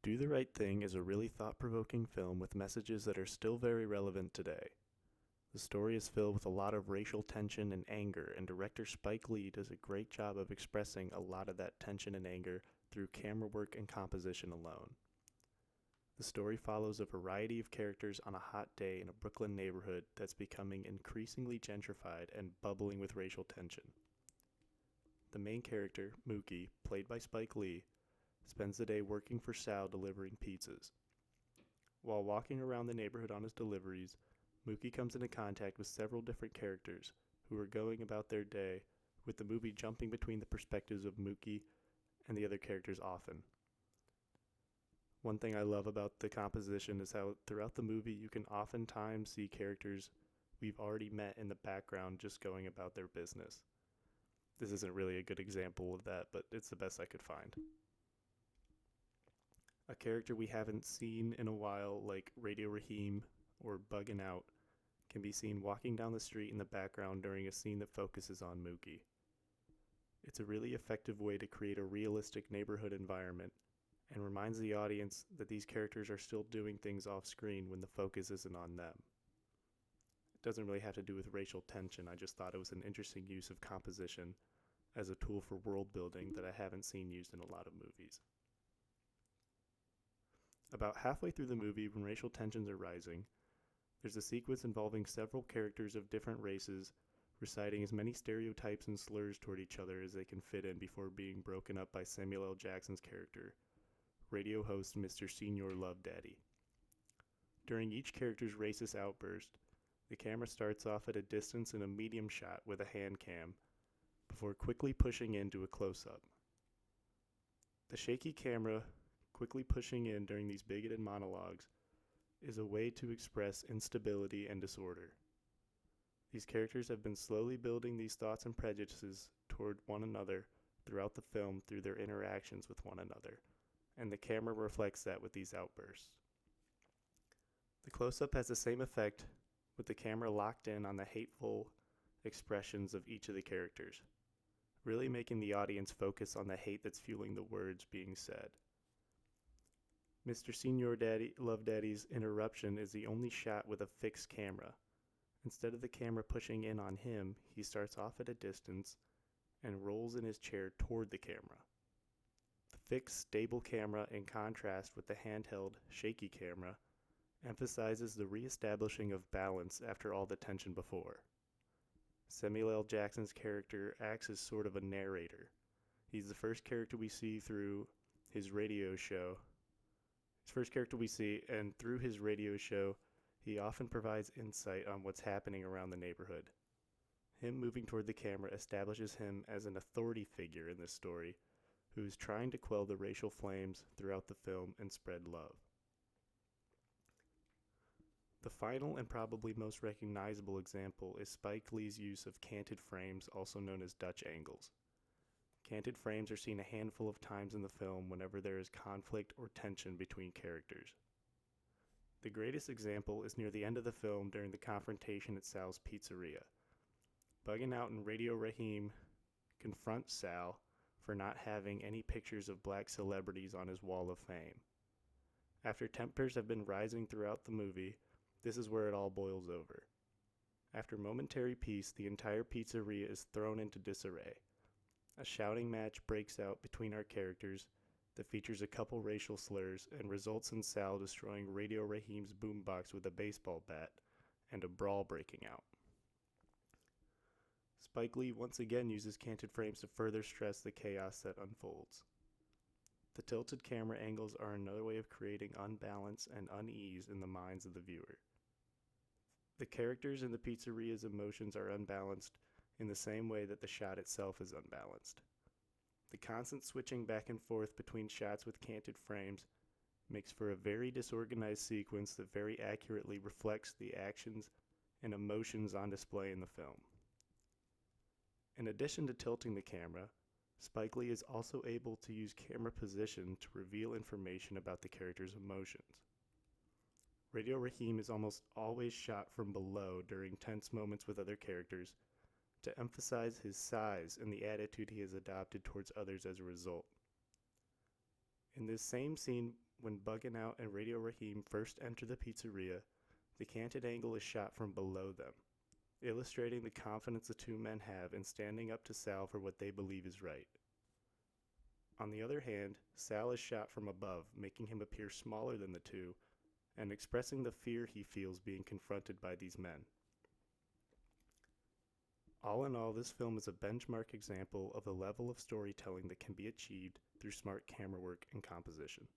Do the Right Thing is a really thought-provoking film with messages that are still very relevant today. The story is filled with a lot of racial tension and anger, and director Spike Lee does a great job of expressing a lot of that tension and anger through camera work and composition alone. The story follows a variety of characters on a hot day in a Brooklyn neighborhood that's becoming increasingly gentrified and bubbling with racial tension. The main character, Mookie, played by Spike Lee, spends the day working for Sal delivering pizzas. While walking around the neighborhood on his deliveries, Mookie comes into contact with several different characters who are going about their day, with the movie jumping between the perspectives of Mookie and the other characters often. One thing I love about the composition is how throughout the movie you can oftentimes see characters we've already met in the background just going about their business. This isn't really a good example of that, but it's the best I could find. A character we haven't seen in a while, like Radio Raheem or Buggin' Out, can be seen walking down the street in the background during a scene that focuses on Mookie. It's a really effective way to create a realistic neighborhood environment and reminds the audience that these characters are still doing things off screen when the focus isn't on them. It doesn't really have to do with racial tension, I just thought it was an interesting use of composition as a tool for world building that I haven't seen used in a lot of movies. About halfway through the movie, when racial tensions are rising, there's a sequence involving several characters of different races reciting as many stereotypes and slurs toward each other as they can fit in before being broken up by Samuel L. Jackson's character, radio host Mr. Senior Love Daddy. During each character's racist outburst, the camera starts off at a distance in a medium shot with a hand cam before quickly pushing into a close-up. The shaky camera quickly pushing in during these bigoted monologues is a way to express instability and disorder. These characters have been slowly building these thoughts and prejudices toward one another throughout the film through their interactions with one another, and the camera reflects that with these outbursts. The close-up has the same effect with the camera locked in on the hateful expressions of each of the characters, really making the audience focus on the hate that's fueling the words being said. Mr. Senior Love Daddy's interruption is the only shot with a fixed camera. Instead of the camera pushing in on him, he starts off at a distance and rolls in his chair toward the camera. The fixed, stable camera, in contrast with the handheld, shaky camera, emphasizes the reestablishing of balance after all the tension before. Samuel L. Jackson's character acts as sort of a narrator. He's the first character we see through his radio show. And through his radio show, he often provides insight on what's happening around the neighborhood. Him moving toward the camera establishes him as an authority figure in this story, who is trying to quell the racial flames throughout the film and spread love. The final and probably most recognizable example is Spike Lee's use of canted frames, also known as Dutch angles. Canted frames are seen a handful of times in the film whenever there is conflict or tension between characters. The greatest example is near the end of the film during the confrontation at Sal's pizzeria. Buggin' Out and Radio Raheem confront Sal for not having any pictures of black celebrities on his wall of fame. After tempers have been rising throughout the movie, this is where it all boils over. After momentary peace, the entire pizzeria is thrown into disarray. A shouting match breaks out between our characters that features a couple racial slurs and results in Sal destroying Radio Raheem's boombox with a baseball bat and a brawl breaking out. Spike Lee once again uses canted frames to further stress the chaos that unfolds. The tilted camera angles are another way of creating unbalance and unease in the minds of the viewer. The characters in the pizzeria's emotions are unbalanced in the same way that the shot itself is unbalanced. The constant switching back and forth between shots with canted frames makes for a very disorganized sequence that very accurately reflects the actions and emotions on display in the film. In addition to tilting the camera, Spike Lee is also able to use camera position to reveal information about the character's emotions. Radio Raheem is almost always shot from below during tense moments with other characters, to emphasize his size and the attitude he has adopted towards others as a result. In this same scene When Buggin' Out and Radio Raheem first enter the pizzeria, the canted angle is shot from below them, illustrating the confidence the two men have in standing up to Sal for what they believe is right. On the other hand, Sal is shot from above, making him appear smaller than the two, and expressing the fear he feels being confronted by these men. All in all, this film is a benchmark example of the level of storytelling that can be achieved through smart camera work and composition.